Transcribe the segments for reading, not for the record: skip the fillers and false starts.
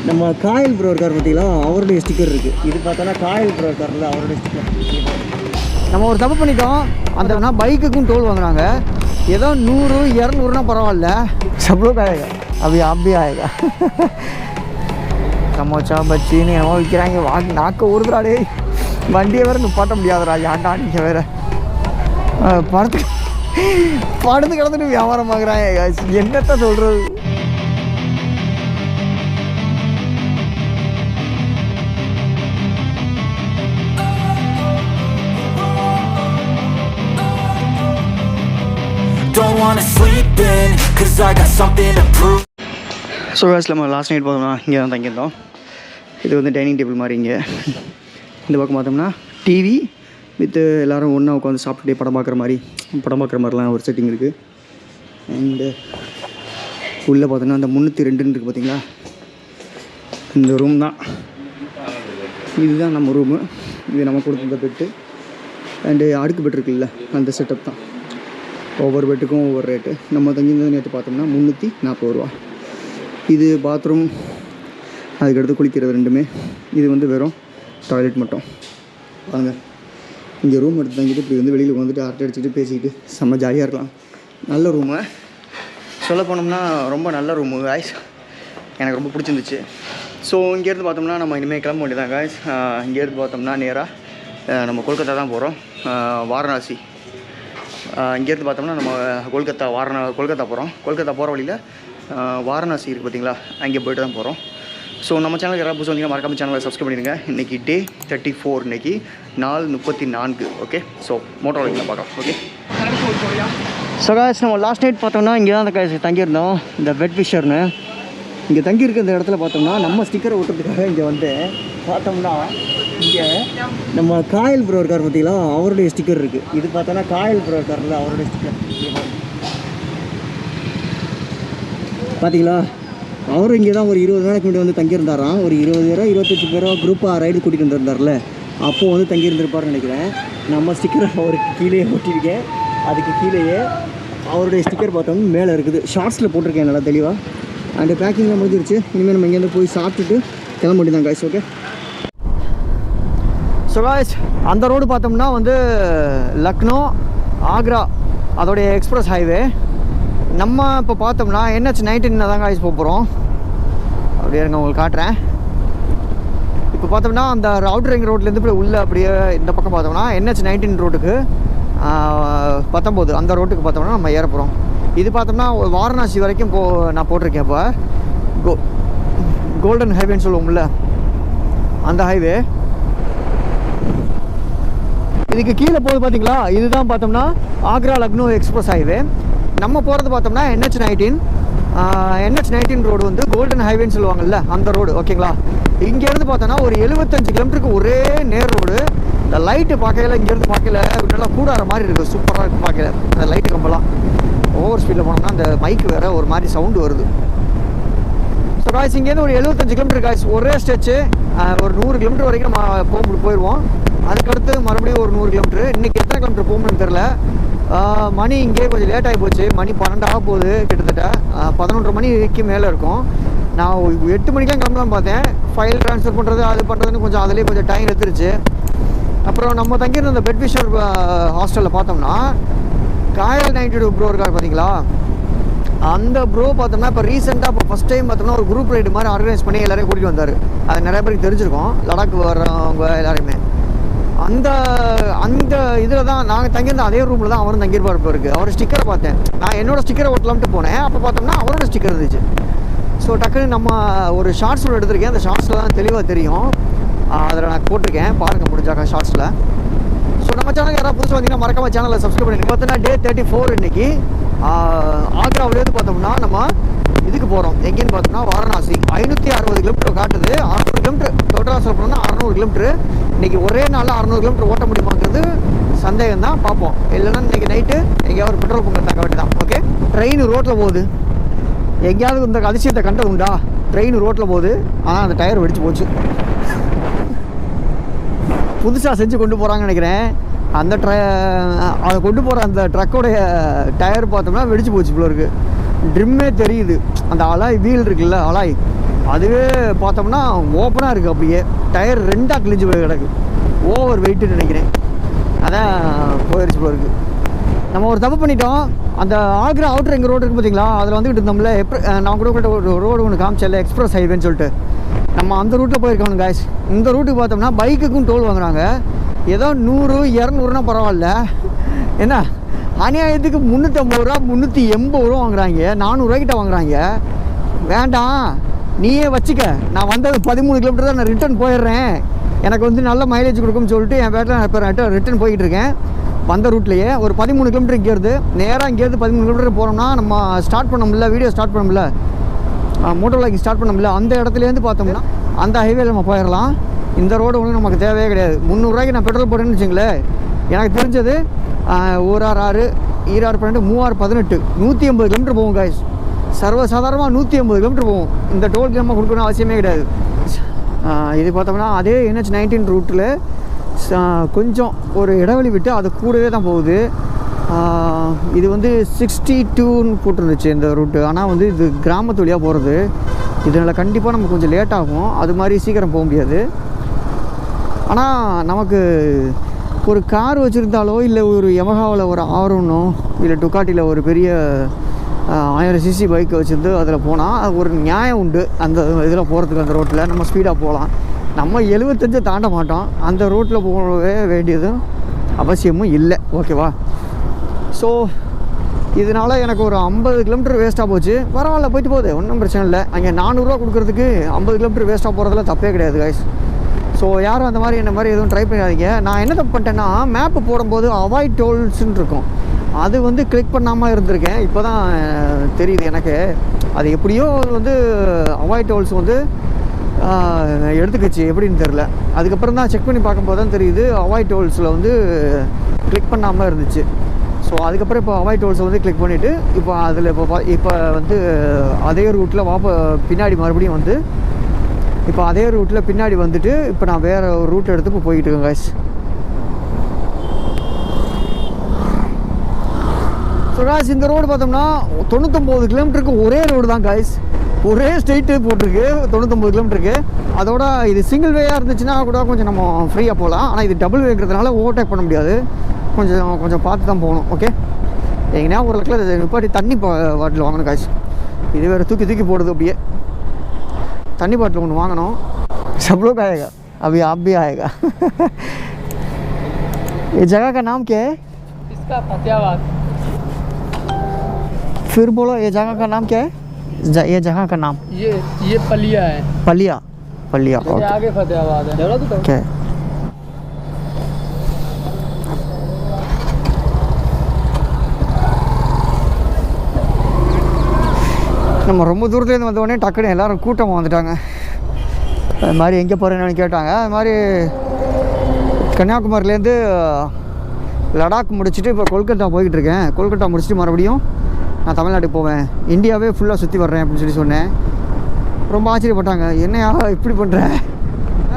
நம்ம காயல் ப்ரோ இருக்கார் பார்த்தீங்களா, அவருடைய ஸ்டிக்கர் இருக்குது. இது பார்த்தோன்னா காயல் ப்ரோ இருக்கார்ல, அவருடைய ஸ்டிக்கர். நம்ம ஒரு தப்பு பண்ணிட்டோம். அந்த பைக்குக்கும் டோல் வாங்குறாங்க. ஏதோ 100 200னா பரவாயில்ல, சப்ளோக் ஆகுங்க அப்படி ஆகுங்க. சமோச்சா பச்சின்னு என்னமோ விற்கிறாங்க. நாக்க ஊறுதுறாடே, வண்டியை வேறு நிப்பாட்ட முடியாதுடா. ஏன்டா நீங்கள் வேறு படுத்து கிடந்துட்டு வியாபாரம் பார்க்குறாங்க. என்னத்த சொல்கிறது? Don't wanna sleep in, cause I got something to prove. So guys, நம்ம லாஸ்ட் நைட் பார்த்தோம்னா இங்கே தான் தங்கியிருந்தோம். இது வந்து டைனிங் டேபிள் மாதிரி. இங்கே இந்த பக்கம் பார்த்தோம்னா டிவி வித்து எல்லோரும் ஒன்றா உட்காந்து சாப்பிட்டுட்டே படம் பார்க்குற மாதிரிலாம் ஒரு செட்டிங் இருக்குது. அண்டு உள்ளே பார்த்தோன்னா அந்த 302 இருக்குது பார்த்தீங்களா, இந்த ரூம் தான். இதுதான் நம்ம ரூமு. இது நம்ம கொடுத்துருந்த பெட்டு. அண்டு அடுக்கு பெட் இருக்குல்ல, அந்த செட்டப் தான். ஒவ்வொரு பெட்டுக்கும் ஒவ்வொரு ரேட்டு. நம்ம தங்கியிருந்தது நேற்று பார்த்தோம்னா 340 ரூபா. இது பாத்ரூம், அதுக்கடுத்து குளிக்கிறது ரெண்டுமே. இது வந்து வெறும் டாய்லெட் மட்டும். வாங்க, இங்கே ரூம் எடுத்து தங்கிட்டு இப்படி வந்து வெளியில் வந்துட்டு அரட்டை அடிச்சுட்டு பேசிக்கிட்டு செம்ம ஜாலியாக இருக்கலாம். நல்ல ரூமு, சொல்ல போனோம்னா ரொம்ப நல்ல ரூமு காய்ஸ். எனக்கு ரொம்ப பிடிச்சிருந்துச்சு. ஸோ இங்கேருந்து பார்த்தோம்னா நம்ம இனிமேல் கிளம்ப வேண்டியதான் காய்ஸ். இங்கேருந்து பார்த்தோம்னா நேராக நம்ம கொல்கத்தா தான் போகிறோம். வாரணாசி. இங்கேருந்து பார்த்தோம்னா நம்ம கொல்கத்தா போகிறோம். கொல்கத்தா போகிற வழியில் வாரணாசி இருக்குது பார்த்தீங்களா, அங்கே போய்ட்டு தான் போகிறோம். ஸோ நம்ம சேனலுக்கு யாராவது புதுசு வந்தீங்கன்னா மறக்காம சேனலை சப்ஸ்கிரைப் பண்ணிடுங்க. இன்றைக்கி டே 34, இன்றைக்கி நாள் 34. ஓகே, ஸோ மோட்டோ வழியில் பார்க்கலாம். ஓகே, ஸோ காய்ஸ், நம்ம லாஸ்ட் நைட் பார்த்தோம்னா இங்கே தான் அந்த தங்கியிருந்தோம். இந்த பெட் ஃபிஷர்னு இங்கே தங்கியிருக்க இந்த இடத்துல பார்த்தோம்னா நம்ம ஸ்டிக்கரை ஓட்டுறதுக்காக இங்கே வந்து பார்த்தோம்னா இங்கே நம்ம காயல் ப்ரோ இருக்கார் பார்த்தீங்களா, அவருடைய ஸ்டிக்கர் இருக்குது. இது பார்த்தோன்னா காயல் ப்ரோ இருக்கார்ல, அவருடைய ஸ்டிக்கர் பார்த்தீங்களா. அவரும் இங்கே தான் ஒரு 20 நாளைக்கு முன்னாடி வந்து தங்கியிருந்தாராம். ஒரு 20 பேரோ 25 பேரோ குரூப்பாக ரைடு கூட்டிகிட்டு வந்துருந்தார்ல, அப்போது வந்து தங்கியிருந்திருப்பார்னு நினைக்கிறேன். நம்ம ஸ்டிக்கரை அவருக்கு கீழே ஒட்டியிருக்கேன். அதுக்கு கீழேயே அவருடைய ஸ்டிக்கர் பார்த்தோம்னா மேலே இருக்குது. ஷார்ட்ஸில் போட்டிருக்கேன் நல்லா தெளிவாக. அண்டு பேக்கிங்லாம் முடிஞ்சிருச்சு. இனிமேல் நம்ம இங்கேருந்து போய் சாப்பிட்டுட்டு கிளம்ப வேண்டியதான் காய்ஸ். ஓகே, ஸோ காய்ஸ், அந்த ரோடு பார்த்தோம்னா வந்து லக்னோ ஆக்ரா அதோடைய எக்ஸ்பிரஸ் ஹைவே. நம்ம இப்போ பார்த்தோம்னா NH-19 தான் காய்ஸ் போகிறோம். அப்படியே இருங்க, உங்களுக்கு காட்டுறேன். இப்போ பார்த்தோம்னா அந்த அவுட்டர் ரிங் ரோட்லேருந்து இப்படி உள்ளே அப்படியே இந்த பக்கம் பார்த்தோம்னா NH-19 ரோட்டுக்கு 19 அந்த ரோட்டுக்கு பார்த்தோம்னா நம்ம ஏற போகிறோம். இது பார்த்தோம்னா வாரணாசி வரைக்கும் நான் போட்டிருக்கேன். இப்போ கோல்டன் ஹைவேன்னு சொல்லுவோம்ல, அந்த ஹைவே. இதுக்கு கீழே போகுது பார்த்தீங்களா, இதுதான் பார்த்தோம்னா ஆக்ரா லக்னோ எக்ஸ்பிரஸ் ஹைவே. நம்ம போகிறது பார்த்தோம்னா NH-19 ரோடு வந்து கோல்டன் ஹைவேன்னு சொல்லுவாங்கள்ல, அந்த ரோடு. ஓகேங்களா, இங்கேருந்து பார்த்தோன்னா ஒரு 75 கிலோமீட்டருக்கு ஒரே நேர் ரோடு. இந்த லைட்டு பார்க்கல, இங்கேருந்து பார்க்கல நல்லா கூடார மாதிரி இருக்குது. சூப்பராக இருக்குது பார்க்கல அந்த லைட்டு கம்பெல்லாம். ஓவர் ஸ்பீடில் போனோம்னா அந்த மைக்கு வேறு ஒரு மாதிரி சவுண்டு வருது. ஸோ காய்ஸ், இங்கேருந்து ஒரு 75 கிலோமீட்டர் காய்ஸ், ஒரே ஸ்டெச்சு. ஒரு 100 கிலோமீட்டர் வரைக்கும் நம்ம போயிடுவோம். அதுக்கடுத்து மறுபடியும் ஒரு 100 கிலோமீட்டர். இன்றைக்கி எத்தனை கிலோமீட்டர் போகணும்னு தெரில. மணி இங்கே கொஞ்சம் லேட் ஆகி போச்சு. மணி 12 ஆக போகுது. கிட்டத்தட்ட 11:30 மணிக்கு மேலே இருக்கும். நான் 8 மணிக்கெலாம் கிளம்பலாம் பார்த்தேன். ஃபைல் ட்ரான்ஸ்ஃபர் பண்ணுறது அது பண்ணுறதுன்னு கொஞ்சம் அதிலே கொஞ்சம் டைம் எடுத்துருச்சு. அப்புறம் நம்ம தங்கியிருந்த அந்த பெட் ஃபிஷர் ஹாஸ்டலில் பார்த்தோம்னா காயல் 92 ப்ரோ இருக்கார் பார்த்தீங்களா, அந்த ப்ரோ பார்த்தோம்னா இப்போ ரீசெண்டாக இப்போ ஃபஸ்ட் டைம் பார்த்தோம்னா ஒரு குரூப் ரைடு மாதிரி ஆர்கனைஸ் பண்ணி எல்லாரையும் கூட்டிகிட்டு வந்தார். அது நிறைய பேருக்கு தெரிஞ்சிருக்கோம், லடாக் வர்றவங்க எல்லாருமே. அந்த இதில் தான் நாங்கள் தங்கியிருந்த அதே ரூமில் தான் அவரும் தங்கியிருப்பார். இப்போ இருக்குது அவர் ஸ்டிக்கரை பார்த்தேன். நான் என்னோடய ஸ்டிக்கரை ஓட்டலாம்ட்டு போனேன். அப்போ பார்த்தோம்னா அவரோட ஸ்டிக்கர் இருந்துச்சு. ஸோ டக்குன்னு நம்ம ஒரு ஷார்ட்ஸ் ஒன்று எடுத்திருக்கேன். அந்த ஷார்ட்ஸில் தான் தெளிவாக தெரியும். அதில் நான் போட்டிருக்கேன், பாருங்கள் முடிஞ்சாக்கா ஷார்ட்ஸில். ஸோ நம்ம சேனல் யாராவது புதுசு வந்தீங்கன்னா மறக்காம சேனலை சப்ஸ்கிரைப் பண்ணிட்டு பார்த்தோன்னா டே 34 இன்றைக்கி ஆக்ராவிலேருந்து பார்த்தோம்னா நம்ம இதுக்கு போகிறோம். எங்கேன்னு பார்த்தோம்னா வாரணாசி. 560 கிலோமீட்டர் காட்டுது. 600 கிலோமீட்டர் டோட்டலாக சொல்ல போனோம்னா 600 கிலோமீட்டர். இன்றைக்கி ஒரே நாளில் 600 கிலோமீட்டர் ஓட்ட முடியுமாங்கிறது சந்தேகம் தான். பார்ப்போம். இல்லைன்னா இன்றைக்கி நைட்டு எங்கேயாவது ஒரு பெட்ரோல் பங்க் தாக்க வேண்டியதான். ஓகே, ட்ரெயின் ரோட்டில் போகுது. எங்கேயாவது இந்த அதிசயத்தை கண்டது உண்டா? ட்ரெயின் ரோட்டில் போகுது, ஆனால் அந்த டயர் வெடிச்சு போச்சு. புதுசாக செஞ்சு கொண்டு போகிறாங்கன்னு நினைக்கிறேன். அந்த அதை கொண்டு போகிற அந்த ட்ரக்கோடைய டயர் பார்த்தோம்னா வெடிச்சு போச்சு போல இருக்குது. ட்ரிம்மே தெரியுது. அந்த அலாய் வீல் இருக்குல்ல, அலாய் அதுவே பார்த்தோம்னா ஓப்பனாக இருக்குது, அப்படியே டயர் 2ஆக கிழிஞ்சு போய் கிடக்கு. ஓவர் வெயிட்டுன்னு நினைக்கிறேன், அதான் போயிடுச்சு போல இருக்குது. நம்ம ஒரு தப்பு பண்ணிட்டோம். அந்த ஆக்ரா அவுட்டர் ரிங் ரோடு இருக்குது பார்த்தீங்களா, அதில் வந்துக்கிட்டு இருந்தோம்ல. நான் கூட ஒரு ரோடு ஒன்று காமிச்சல, எக்ஸ்பிரஸ் ஹைவேன்னு சொல்லிட்டு. நம்ம அந்த ரூட்டில் போயிருக்கோம் காய்ஸ். இந்த ரூட்டுக்கு பார்த்தோம்னா பைக்குக்கும் டோல் வாங்குறாங்க. ஏதோ 100-200னா பரவாயில்ல, என்ன அநியாயத்துக்கு 350 ரூபா 380 ரூபா வாங்குறாங்க, 400 ரூபாய்க்கிட்ட வாங்குறாங்க. வேண்டாம், நீயே வச்சுக்க, நான் வந்தது 13 கிலோமீட்டர் தான், நான் ரிட்டர்ன் போயிடுறேன், எனக்கு வந்து நல்ல மைலேஜ் கொடுக்கும்னு சொல்லிட்டு என் பேட்டில் நான் இப்போ ரிட்டர்ன் போய்கிட்டு இருக்கேன். வந்த ரூட்லேயே ஒரு 13 கிலோமீட்டர் இங்கேருந்து நேராக இங்கேருந்து 13 கிலோமீட்டர் போகிறோம்னா நம்ம ஸ்டார்ட் பண்ண முடியல, வீடியோ ஸ்டார்ட் பண்ண முடியல, மோட்டோ விளாகிங் ஸ்டார்ட் பண்ண முடியல. அந்த இடத்துலேருந்து பார்த்தோம்னா அந்த ஹைவேல நம்ம போயிடலாம். இந்த ரோடு ஒன்றும் நமக்கு தேவையே கிடையாது. 300 ரூபாய்க்கு நான் பெட்ரோல் போட்டேன்னு வச்சுங்களேன், எனக்கு தெரிஞ்சது 1R6 2R12 3R18 180 கிலோமீட்டர் போகும் காய்ஸ். சர்வசாதாரணமாக 180 கிலோமீட்டர் போகும். இந்த டோலுக்கு நம்ம கொடுக்கணும் அவசியமே கிடையாது. இது பார்த்தோம்னா அதே NH19 ரூட்டில் கொஞ்சம் ஒரு இடைவெளி விட்டு அது கூடவே தான் போகுது. இது வந்து 62ன்னு போட்டுருந்துச்சு இந்த ரூட்டு. ஆனால் வந்து இது கிராமத்து வழியாக போகிறது, இதனால் கண்டிப்பாக நமக்கு கொஞ்சம் லேட் ஆகும். அது மாதிரி சீக்கிரம் போக முடியாது. ஆனால் நமக்கு ஒரு கார் வச்சுருந்தாலோ இல்லை ஒரு யமஹாவில் ஒரு ஆர்ஒன்னோ இல்லை டுக்காட்டியில் ஒரு பெரிய 1000 cc பைக்கை வச்சுருந்து அதில் போனால் ஒரு நியாயம் உண்டு. அந்த இதில் போகிறதுக்கு அந்த ரோட்டில் நம்ம ஸ்பீடாக போகலாம். நம்ம 75 தாண்ட மாட்டோம். அந்த ரோட்டில் போகவே வேண்டியதும் அவசியமும் இல்லை, ஓகேவா? ஸோ இதனால் எனக்கு ஒரு 50 கிலோமீட்டர் வேஸ்ட்டாக போச்சு. பரவாயில்ல, போயிட்டு போகுது, ஒன்றும் பிரச்சனை இல்லை. அங்கே 400 ரூபா கொடுக்குறதுக்கு 50 கிலோமீட்டர் வேஸ்ட்டாக போகிறதுல தப்பே கிடையாது காய்ஸ். ஸோ யாரும் அந்த மாதிரி என்ன மாதிரி எதுவும் ட்ரை பண்ணிடாதீங்க. நான் என்ன தப்பு பண்ணிட்டேன்னா, மேப்பு போடும்போது அவாய்ட் டோல்ஸ்ன்னு இருக்கும், அது வந்து கிளிக் பண்ணாமல் இருந்திருக்கேன். இப்போ தான் தெரியுது எனக்கு, அது எப்படியோ வந்து அவாய்ட் டோல்ஸ் வந்து எடுத்துக்கிச்சு, எப்படின்னு தெரில. அதுக்கப்புறம் தான் செக் பண்ணி பார்க்கும்போது தான் தெரியுது அவாய்ட் டோல்ஸில் வந்து கிளிக் பண்ணாமல் இருந்துச்சு. ஸோ அதுக்கப்புறம் இப்போ அவாய்ட் டோல்ஸை வந்து கிளிக் பண்ணிவிட்டு இப்போ அதில் இப்போ வந்து அதே ரூட்டில் பின்னாடி மறுபடியும் வந்து இப்போ அதே ரூட்டில் பின்னாடி வந்துட்டு இப்போ நான் வேறு ஒரு ரூட் எடுத்து இப்போ போய்கிட்டு இருக்கேன் காய்ஸ். ஸோ காய்ஸ், இந்த ரோடு பார்த்தோம்னா 99 கிலோமீட்டருக்கு ஒரே ரோடு தான் காய்ஸ், ஒரே ஸ்ட்ரெயிட்டு போட்டிருக்கு 99 கிலோமீட்டருக்கு. அதோட இது சிங்கிள் வேயாக இருந்துச்சுன்னா கூட கொஞ்சம் நம்ம ஃப்ரீயாக போகலாம். ஆனால் இது டபுள் வேங்கிறதுனால ஓவர்டேக் பண்ண முடியாது, கொஞ்சம் பார்த்து தான் போகணும். ஓகே, எங்கன்னா ஒரு லக்கில் நிப்பாட்டி தண்ணி பாட்டில் வாங்கணும் காய்ஸ். இது வேறு தூக்கி போடுது, அப்படியே தண்ணி பாட்டில் ஒன்று வாங்கணும். सब लोग आएगा, अभी आप भी आएगा। ये जगह का नाम क्या है? इसका फतेहाबाद। फिर बोलो, ये जगह का नाम क्या है? ये जगह का नाम ये पलिया है। पलिया ये आगे फतेहाबाद है। क्या है? நம்ம ரொம்ப தூரத்துலேருந்து வந்தோடனே டக்குன்னு எல்லோரும் கூட்டமாக வந்துட்டாங்க. அது மாதிரி எங்கே போகிறேன்னு கேட்டாங்க. அது மாதிரி கன்னியாகுமரியிலேருந்து லடாக் முடிச்சுட்டு இப்போ கொல்கத்தா போய்கிட்டு இருக்கேன். கொல்கத்தா முடிச்சுட்டு மறுபடியும் நான் தமிழ்நாட்டுக்கு போவேன், இந்தியாவே ஃபுல்லாக சுற்றி வர்றேன் அப்படின்னு சொல்லி சொன்னேன். ரொம்ப ஆச்சரியப்பட்டாங்க, என்னையா இப்படி பண்ணுறேன்,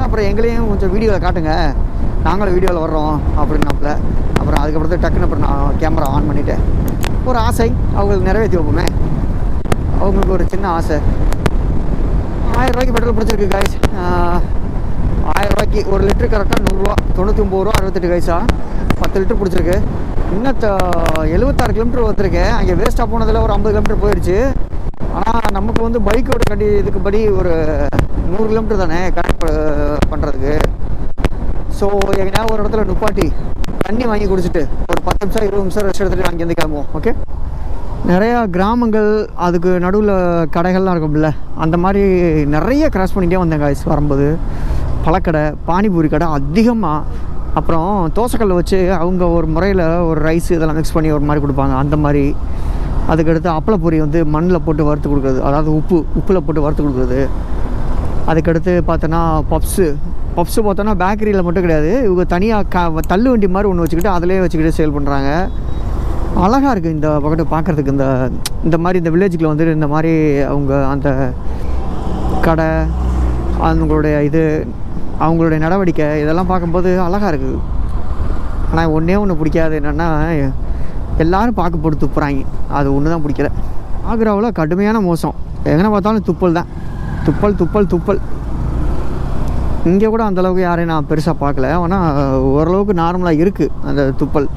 அப்புறம் எங்களையும் கொஞ்சம் வீடியோவில் காட்டுங்க, நாங்களும் வீடியோவில் வர்றோம் அப்படின்னாப்புல. அப்புறம் அதுக்கப்புறம் டக்குன்னு அப்புறம் நான் கேமரா ஆன் பண்ணிவிட்டேன். ஒரு ஆசை அவங்களுக்கு நிறைவேற்றி வைப்போமே, அவங்களுக்கு ஒரு சின்ன ஆசை. 1000 ரூபாய்க்கு பெட்ரோல் பிடிச்சிருக்கு காய்ஸ். 1000 ரூபாய்க்கு ஒரு லிட்டரு கரெக்டாக 100 ரூபா, 99 ரூபா 68 காய்ஸா, 10 லிட்டர் பிடிச்சிருக்கு. இன்னும் 76 கிலோமீட்டர் வந்திருக்கேன். அங்கே வேஸ்ட்டாக போனதில் ஒரு 50 கிலோமீட்டர் போயிடுச்சு. ஆனால் நமக்கு வந்து பைக்கோட இதுக்கு படி ஒரு 100 கிலோமீட்டர் தானே கனெக்ட் பண்ணுறதுக்கு. ஸோ எங்கன்னா ஒரு இடத்துல நுப்பாட்டி தண்ணி வாங்கி குடிச்சிட்டு ஒரு 10 நிமிஷம் 20 நிமிஷம் ரெஸ்ட் எடுத்துகிட்டு அங்கேருந்து கிளம்புவோம். ஓகே, நிறையா கிராமங்கள் அதுக்கு நடுவில் கடைகள்லாம் இருக்கும்ல, அந்த மாதிரி நிறைய கிராஸ் பண்ணிகிட்டே வந்தேன் காய்ஸ். வரும்போது பழக்கடை, பானிபூரி கடை அதிகமாக, அப்புறம் தோசைக்கல்லை வச்சு அவங்க ஒரு முறையில் ஒரு ரைஸ் இதெல்லாம் மிக்ஸ் பண்ணி ஒரு மாதிரி கொடுப்பாங்க, அந்த மாதிரி. அதுக்கடுத்து அப்பளப்பொரி வந்து மண்ணில் போட்டு வறுத்து கொடுக்குறது, அதாவது உப்பில் போட்டு வறுத்து கொடுக்குறது. அதுக்கடுத்து பார்த்தோன்னா பப்ஸு பார்த்தோன்னா பேக்கரியில் மட்டும் கிடையாது, இவங்க தனியாக தள்ளு வண்டி மாதிரி ஒன்று வச்சுக்கிட்டு அதிலே வச்சுக்கிட்டு சேல் பண்ணுறாங்க. அழகாக இருக்குது இந்த பக்கத்து பார்க்குறதுக்கு. இந்த மாதிரி இந்த வில்லேஜுக்குள்ள வந்து இந்த மாதிரி அவங்க அந்த கடை, அவங்களுடைய அவங்களுடைய நடவடிக்கை இதெல்லாம் பார்க்கும்போது அழகாக இருக்குது. ஆனால் ஒன்று பிடிக்காது என்னென்னா, எல்லோரும் பார்க்க போட்டு துப்புறாங்க, அது ஒன்று தான் பிடிக்கல. ஆக்ராவில் கடுமையான மோசம், எங்கே பார்த்தாலும் துப்பல் துப்பல் துப்பல். இங்கே கூட அந்தளவுக்கு யாரையும் நான் பெருசாக பார்க்கல, ஆனால் ஓரளவுக்கு நார்மலாக இருக்குது அந்த துப்பல்.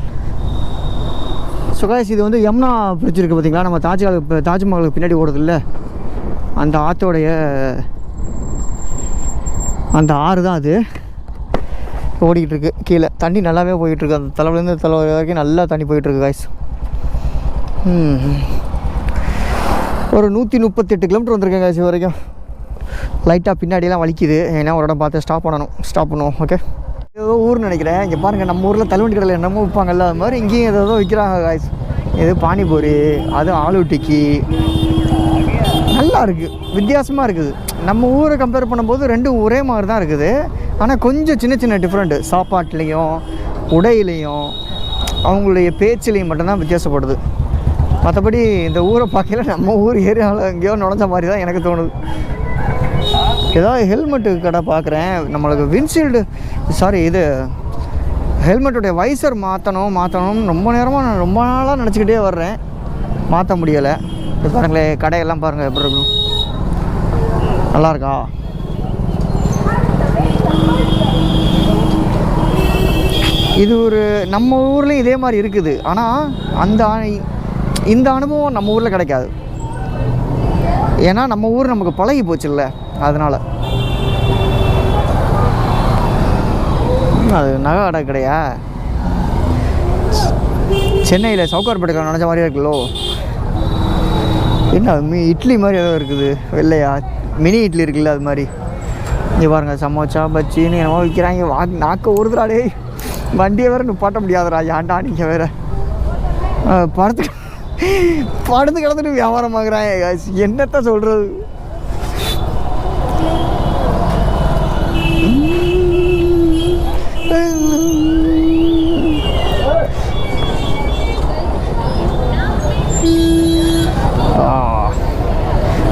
ஸோ கைஸ், இது வந்து யமுனா பிரிட்ஜ் இருக்குது பார்த்தீங்களா, நம்ம தாஜ்மஹாலுக்கு பின்னாடி ஓடுது இல்லை, அந்த ஆற்றோடைய அந்த ஆறு தான் அது ஓடிக்கிட்டு இருக்கு. கீழே தண்ணி நல்லாவே போயிட்டுருக்கு, அந்த தலைவலேருந்து தலை வரைக்கும் நல்லா தண்ணி போயிட்டுருக்கு கைஸ். ஒரு 138 கிலோமீட்டர் வந்திருக்கேன் கைஸ் வரைக்கும். லைட்டாக பின்னாடியெல்லாம் வலிக்குது, ஏன்னா ஒரு இடம் பார்த்து ஸ்டாப் பண்ணுவோம். ஓகே, ஏதோ ஊர்னு நினைக்கிறேன். இங்கே பாருங்கள், நம்ம ஊரில் தள்ளுவண்டி கடையில் என்னமோ விற்பாங்கல்ல, அது மாதிரி இங்கேயும் ஏதோ விற்கிறாங்க காய்ஸ். இது பானிபூரி, அது ஆலு டிக்கி, நல்லா இருக்குது, வித்தியாசமாக இருக்குது. நம்ம ஊரை கம்பேர் பண்ணும்போது ரெண்டும் ஒரே மாதிரி தான் இருக்குது, ஆனால் கொஞ்சம் சின்ன சின்ன டிஃப்ரெண்ட்டு, சாப்பாட்லேயும் உடையிலையும் அவங்களுடைய பேச்சிலையும் மட்டும்தான் வித்தியாசப்படுது. மற்றபடி இந்த ஊரை பார்க்கல நம்ம ஊர் ஏரியாவில் எங்கேயோ நுழைஞ்ச மாதிரி தான் எனக்கு தோணுது. ஏதாவது ஹெல்மெட்டு கடை பார்க்குறேன், நம்மளுக்கு விண்ட்ஷீல்டு இது ஹெல்மெட்டுடைய வைசர் மாற்றணும்னு ரொம்ப நாளாக நினச்சிக்கிட்டே வர்றேன், மாற்ற முடியலை. இது பாருங்களேன், கடையெல்லாம் பாருங்கள் எப்படி இருக்கும், நல்லாயிருக்கா? இது ஒரு நம்ம ஊர்லேயும் இதே மாதிரி இருக்குது, ஆனால் இந்த அனுபவம் நம்ம ஊரில் கிடைக்காது. ஏன்னா நம்ம ஊர் நமக்கு பழகி போச்சுல்ல, அதனால். அது நகை கடை கிடையா, சென்னையில் சவுகார்பேட்டை நினச்ச மாதிரியே இருக்குல்லோ. என்ன இட்லி மாதிரி ஏதோ இருக்குது, வெள்ளையா மினி இட்லி இருக்குல்ல, அது மாதிரி. இங்கே பாருங்கள், சமோசா பச்சின்னு என்னமோ விற்கிறாங்க. நாக்க ஊறுதுடாடே, வண்டியை வேறு நிப்பாட்ட முடியாதுடா, ஏன்டா நீங்கள் வேறு படுத்து கிடந்துட்டு வியாபாரம் ஆகுறாங்க. என்னத்த சொல்கிறது?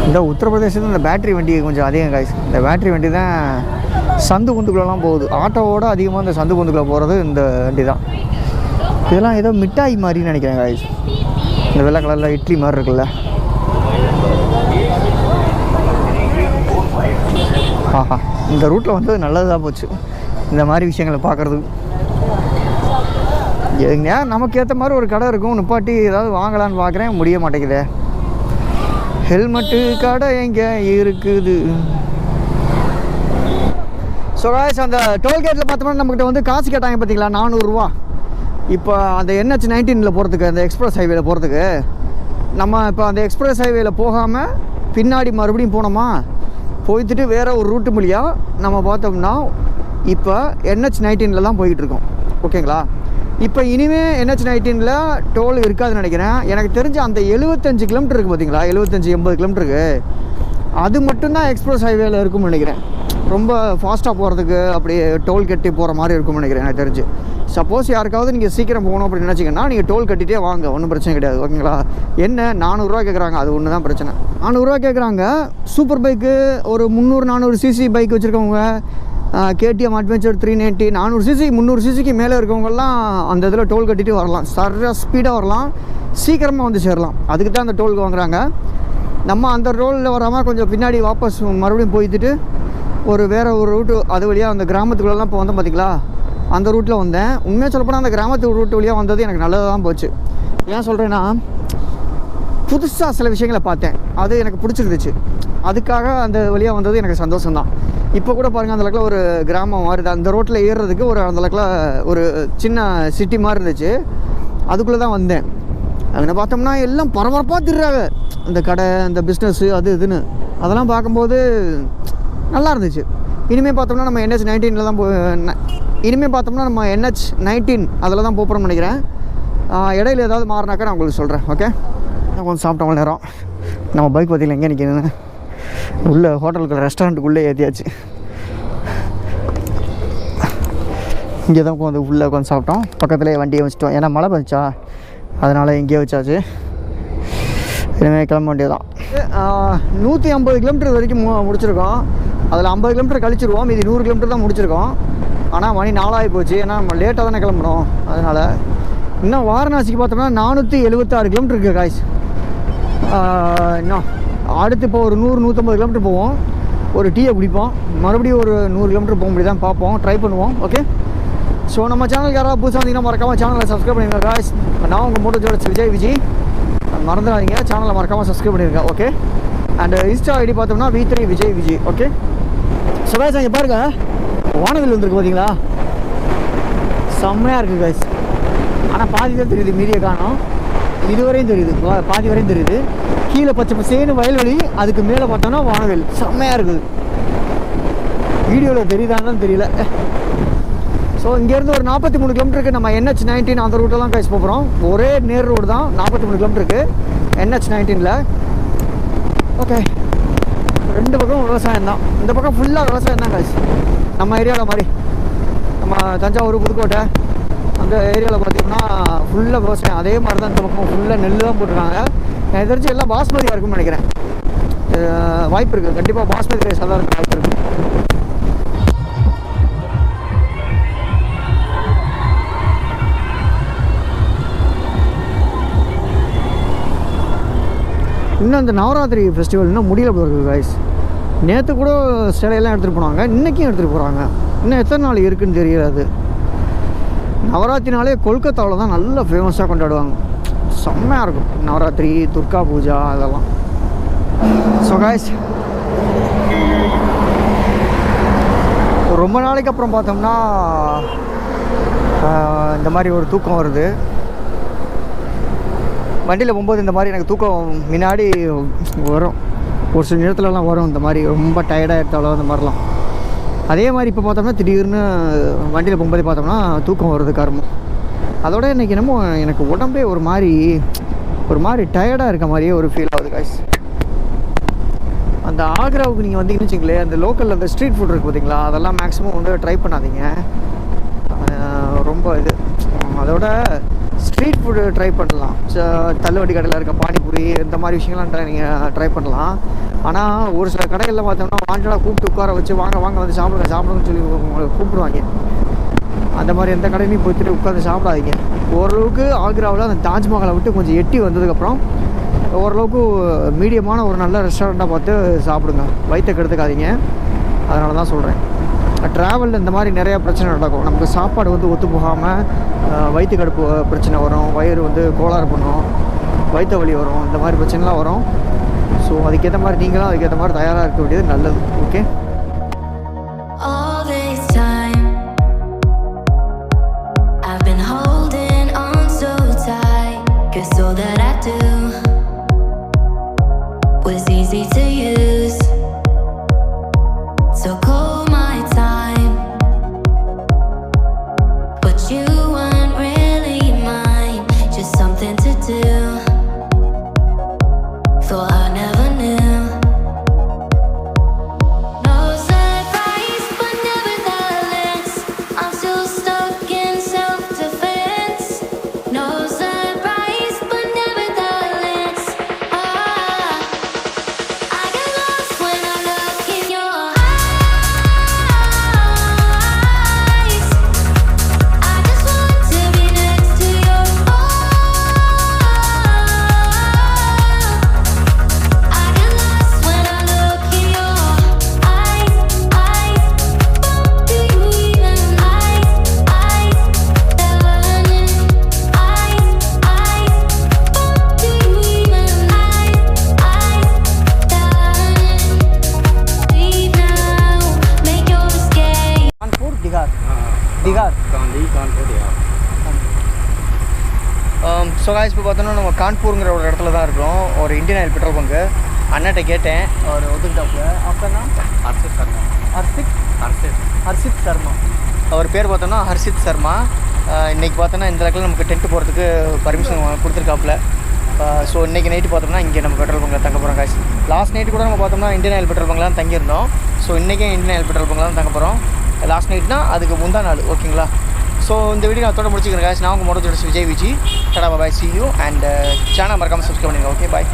இந்த உத்தரப்பிரதேசத்தில் இந்த பேட்ரி வண்டி கொஞ்சம் அதிகம் காய்ஸ். இந்த பேட்ரி வண்டி தான் சந்து குந்துக்குள்ளெல்லாம் போகுது, ஆட்டோவோட அதிகமாக இந்த சந்து குந்துக்குள்ளே போகிறது இந்த வண்டி தான். இதெல்லாம் ஏதோ மிட்டாய் மாதிரின்னு நினைக்கிறேன் காய்ஸ், இந்த வெள்ளை கலரில் இட்லி மாதிரி இருக்குல்ல. ஆஹா, இந்த ரூட்டில் வந்து நல்லதாக போச்சு இந்த மாதிரி விஷயங்களை பார்க்குறது. எங்க நமக்கு ஏற்ற மாதிரி ஒரு கடை இருக்கும், நிப்பாட்டி ஏதாவது வாங்கலான்னு பார்க்குறேன், முடிய மாட்டேங்குதே. ஹெல்மெட்டு கடை எங்கே இருக்குது? ஸோ காய்ஸ், அந்த டோல்கேட்டில் பார்த்தோம்னா நம்மக்கிட்ட வந்து காசு கேட்டாங்க பார்த்தீங்களா, 400 ரூபா. இப்போ அந்த NH-19 போகிறதுக்கு, அந்த எக்ஸ்பிரஸ் ஹைவேல போகிறதுக்கு, நம்ம இப்போ அந்த எக்ஸ்பிரஸ் ஹைவேல போகாமல் பின்னாடி மறுபடியும் போனோமா, போய்த்துட்டு வேறு ஒரு ரூட்டு மூலியாக நம்ம பார்த்தோம்னா இப்போ NH-19 தான் போய்கிட்டுருக்கோம். ஓகேங்களா? இப்போ இனிமேல் NH-19 டோல் இருக்காதுன்னு நினைக்கிறேன். எனக்கு தெரிஞ்ச அந்த 75 கிலோமீட்டர் இருக்குது பார்த்தீங்களா, 75-80 கிலோமீட்டருக்கு, அது மட்டும்தான் எக்ஸ்பிரஸ் ஹைவேல இருக்கும்னு நினைக்கிறேன். ரொம்ப ஃபாஸ்ட்டாக போகிறதுக்கு அப்படியே டோல் கட்டி போகிற மாதிரி இருக்கும்னு நினைக்கிறேன் எனக்கு தெரிஞ்சு. சப்போஸ் யாருக்காவது நீங்கள் சீக்கிரம் போகணும் அப்படின்னு நினச்சிங்கன்னா நீங்கள் டோல் கட்டிகிட்டே வாங்க, ஒன்றும் பிரச்சனை கிடையாது. ஓகேங்களா? என்ன 400 ரூபா கேட்குறாங்க, அது ஒன்று தான் பிரச்சனை. 400 ரூபா கேட்குறாங்க. சூப்பர் பைக்கு ஒரு 300-400 சிசி பைக் வச்சுருக்கவங்க, KTM அட்வென்ச்சர் 390 400 சிசி 300 சிசிக்கு மேலே இருக்கவங்கெல்லாம் அந்த இதில் டோல் கட்டிட்டு வரலாம், சரியாக ஸ்பீடாக வரலாம், சீக்கிரமாக வந்து சேரலாம். அதுக்கு தான் அந்த டோலுக்கு வாங்குறாங்க. நம்ம அந்த ரோலில் வராமல் கொஞ்சம் பின்னாடி வாபஸ் மறுபடியும் போய்த்துட்டு வேறு ஒரு ரூட்டு, அது வழியாக அந்த கிராமத்துக்குள்ளெல்லாம் இப்போ வந்தோம் பார்த்திங்களா, அந்த ரூட்டில் வந்தேன். உண்மையாக சொல்லப்போனால் அந்த கிராமத்து ரூட்டு வழியாக வந்தது எனக்கு நல்லதாக தான் போச்சு. ஏன் சொல்கிறேன்னா, புதுசாக சில விஷயங்களை பார்த்தேன், அது எனக்கு பிடிச்சிருந்துச்சு. அதுக்காக அந்த வழியாக வந்தது எனக்கு சந்தோஷம்தான். இப்போ கூட பாருங்கள், அந்த அளவுக்கு ஒரு கிராமம் மாதிரி தான், அந்த ரோட்டில் ஏறுறதுக்கு அந்த அளவுக்கு ஒரு சின்ன சிட்டி மாதிரி இருந்துச்சு. அதுக்குள்ளே தான் வந்தேன். அங்கே பார்த்தோம்னா எல்லாம் பரபரப்பாக திடுறாங்க, இந்த கடை, இந்த பிஸ்னஸ்ஸு, அது இதுன்னு. அதெல்லாம் பார்க்கும்போது நல்லா இருந்துச்சு. இனிமேல் பார்த்தோம்னா நம்ம NH-19 தான் இனிமேல் பார்த்தோம்னா நம்ம NH-19 அதில் தான் போகிறோம்னு நினைக்கிறேன். இடையில ஏதாவது மாறினாக்கா நான் உங்களுக்கு சொல்கிறேன். ஓகே, கொஞ்சம் சாப்பிட்டோம் நேரம். நம்ம பைக் பார்த்திங்களா எங்கே நிற்கிதுன்னு, உள்ளே ஹோட்டலுக்குள்ள ரெஸ்டாரண்ட்டுக்குள்ளே ஏற்றியாச்சு. இங்கே தான் உட்காந்து உள்ளே உட்காந்து சாப்பிட்டோம். பக்கத்துலேயே வண்டியை வச்சுட்டோம், ஏன்னா மழை வந்துச்சா, அதனால் இங்கேயே வச்சாச்சு. இனிமேல் கிளம்ப வேண்டியதான். 150 கிலோமீட்டர் வரைக்கும் முடிச்சிருக்கோம். அதில் 50 கிலோமீட்டர் கழிச்சிருவோம், மீதி 100 கிலோமீட்டர் தான் முடிச்சிருக்கோம். ஆனால் மணி 4 ஆகி போச்சு, ஏன்னா நம்ம லேட்டாக தானே கிளம்பணும். அதனால் இன்னும் வாரணாசிக்கு பார்த்தோம்னா 476 கிலோமீட்டர் இருக்குது காய்ஸ். இன்னும் அடுத்து இப்போ ஒரு 100-150 கிலோமீட்டர் போவோம். ஒரு டீயை குடிப்போம். மறுபடியும் ஒரு 100 கிலோமீட்டர் போக முடியுதான் பார்ப்போம், ட்ரை பண்ணுவோம். ஓகே, ஸோ நம்ம சேனலுக்கு யாராவது புதுசாக வந்தீங்கன்னா மறக்காமல் சேனலை சப்ஸ்கிரைப் பண்ணிடுங்க guys. நான் உங்கள் மோட்டோ ஜோட்ஸ் விஜய் மறந்துடாதீங்க, சேனலை மறக்காமல் சப்ஸ்கிரைப் பண்ணிடுங்க. ஓகே, அண்ட் இன்ஸ்டா ஐடி பார்த்தோம்னா V3 Vijay. Okay, so guys இங்கே பாருங்க, வானவில் வந்துருக்கு பார்த்தீங்களா, செம்மையாக இருக்குது guys. ஆனால் பாதி தான் தெரியுது, மீடியா காணும், இதுவரையும் தெரியுது, பாதி வரையும் தெரியுது. கீழே பச்சை பசேன்னு வயல்வெளி, அதுக்கு மேலே பார்த்தோம்னா வானவில் செம்மையாக இருக்குது. வீடியோவில் தெரியுதான்னு தெரியல. ஸோ இங்கேருந்து ஒரு 43 கிலோமீட்டருக்கு நம்ம NH19 அந்த ரூட்டெல்லாம் கைஸ் போகிறோம். ஒரே நேர் ரோடு தான், 43 கிலோமீட்டருக்கு NH19ல். ஓகே, ரெண்டு பக்கம் விவசாயம் தான், இந்த பக்கம் ஃபுல்லாக விவசாயம் தான் கைஸ். நம்ம ஏரியாவில் மாதிரி, நம்ம தஞ்சாவூர் புதுக்கோட்டை அந்த ஏரியாவில் பார்த்தீங்கன்னா ஃபுல்லாக விவசாயம். அதே மாதிரி தான் இந்த பக்கம் ஃபுல்லாக நெல் தான் போட்டிருக்காங்க. எனக்கு தெரிஞ்சு எல்லாம் பாஸ்மதியாக இருக்குன்னு நினைக்கிறேன். வாய்ப்பு இருக்குது, கண்டிப்பாக பாஸ்மதி ரைஸ் எல்லாம் இருக்க வாய்ப்பு இருக்குது. இன்னும் அந்த நவராத்திரி ஃபெஸ்டிவல் இன்னும் முடியல போகிறது கைஸ். நேற்று கூட சிலையெல்லாம் எடுத்துகிட்டு போனாங்க, இன்றைக்கும் எடுத்துகிட்டு போகிறாங்க. இன்னும் எத்தனை நாள் இருக்குதுன்னு தெரியாது. நவராத்திரினாலே கொல்கத்தாவில் தான் நல்லா ஃபேமஸாக கொண்டாடுவாங்க, செம்மையாக இருக்கும். நவராத்திரி, துர்கா பூஜா அதெல்லாம். ஸோ கைஸ் ரொம்ப நாளைக்கு அப்புறம் பார்த்தோம்னா இந்த மாதிரி ஒரு தூக்கம் வருது. வண்டியில் போகும்போது இந்த மாதிரி எனக்கு தூக்கம் முன்னாடி வரும், ஒரு சில நேரத்துலலாம் வரும். இந்த மாதிரி ரொம்ப டயர்டாக எடுத்தாலும் அந்த மாதிரிலாம். அதே மாதிரி இப்போ பார்த்தோம்னா திடீர்னு வண்டியில் போகும்போது பார்த்தோம்னா தூக்கம் வருது கருமம். அதோட இன்றைக்கி என்னமோ எனக்கு உடம்பே ஒரு மாதிரி டயர்டாக இருக்க மாதிரியே ஒரு ஃபீல் ஆகுது கைஸ். அந்த ஆக்ராவுக்கு நீங்கள் வந்தீங்கன்னு வச்சுங்களேன், அந்த லோக்கலில் அந்த ஸ்ட்ரீட் ஃபுட் இருக்குது பார்த்தீங்களா, அதெல்லாம் மேக்ஸிமம் வந்து ட்ரை பண்ணாதீங்க, ரொம்ப இது. அதோட ஸ்ட்ரீட் ஃபுட்டு ட்ரை பண்ணலாம், தள்ளுவண்டி கடையில் இருக்க பானிபூரி இந்த மாதிரி விஷயங்கள்லாம் நீங்கள் ட்ரை பண்ணலாம். ஆனால் ஒரு சில கடைகளில் பார்த்தோம்னா வாண்டடாக கூப்பிட்டு உட்கார வச்சு வாங்க வந்து சாப்பிடுங்கன்னு சொல்லி உங்களை கூப்பிடுவாங்க. அந்த மாதிரி எந்த கடையிலையும் போய்ட்டு உட்காந்து சாப்பிடாதீங்க. ஓரளவுக்கு ஆக்ராவில் அந்த தாஜ்மஹாலை விட்டு கொஞ்சம் எட்டி வந்ததுக்கப்புறம் ஓரளவுக்கு மீடியமான ஒரு நல்ல ரெஸ்டாரண்ட்டாக பார்த்து சாப்பிடுங்க, வயிற்றை கெடுத்துக்காதீங்க. அதனால தான் சொல்கிறேன். ட்ராவலில் இந்த மாதிரி நிறையா பிரச்சனை நடக்கும். நமக்கு சாப்பாடு வந்து ஒத்து போகாமல் வயிற்று கடுப்பு பிரச்சனை வரும், வயிறு வந்து கோளாறு பண்ணும், வயிற்று வலி வரும், இந்த மாதிரி பிரச்சனைலாம் வரும். ஸோ அதுக்கேற்ற மாதிரி நீங்களும் அதுக்கேற்ற மாதிரி தயாராக இருக்க வேண்டியது நல்லது. ஓகே, ஸோ காய்ஸ் இப்போ பார்த்தோன்னா நம்ம கான்பூருங்கிற ஒரு இடத்துல தான் இருக்கோம். ஒரு இந்தியன் ஆயில் பெட்ரோல் பங்கு. அண்ணாட்ட கேட்டேன், அவர் ஒத்துக்கிட்டாப்புல. அப்போனா ஹர்ஷித் சர்மா, அவர் பேர் பார்த்தோன்னா ஹர்ஷித் சர்மா. இன்றைக்கி பார்த்தோன்னா இந்த இடத்துல நமக்கு டென்ட்டு போகிறதுக்கு பர்மிஷன் கொடுத்துருக்காப்புல. ஸோ இன்றைக்கி நைட்டு பார்த்தோம்னா இங்கே நம்ம பெட்ரோல் பங்கில் தங்க போகிறோம் காய்ஸ். லாஸ்ட் நைட்டு கூட நம்ம பார்த்தோம்னா இந்தியன் ஆயில் பெட்ரோல் பங்கில் தான் தங்கியிருந்தோம். ஸோ இன்றைக்கே இந்தியன் ஆயில் பெட்ரோல் பங்கில் தான் தங்க போகிறோம். லாஸ்ட் நைட்னா அதுக்கு முந்தா நாள். ஓகேங்களா, ஸோ இந்த வீடியோ நான் அதோட முடிச்சுக்கிறேன் காய்ஸ். நான் உங்கள் moto jots Vijay. Tata bye, see you, and channel மறக்காமல் சப்ஸ்கிரைப் பண்ணுங்கள். ஓகே, பாய்.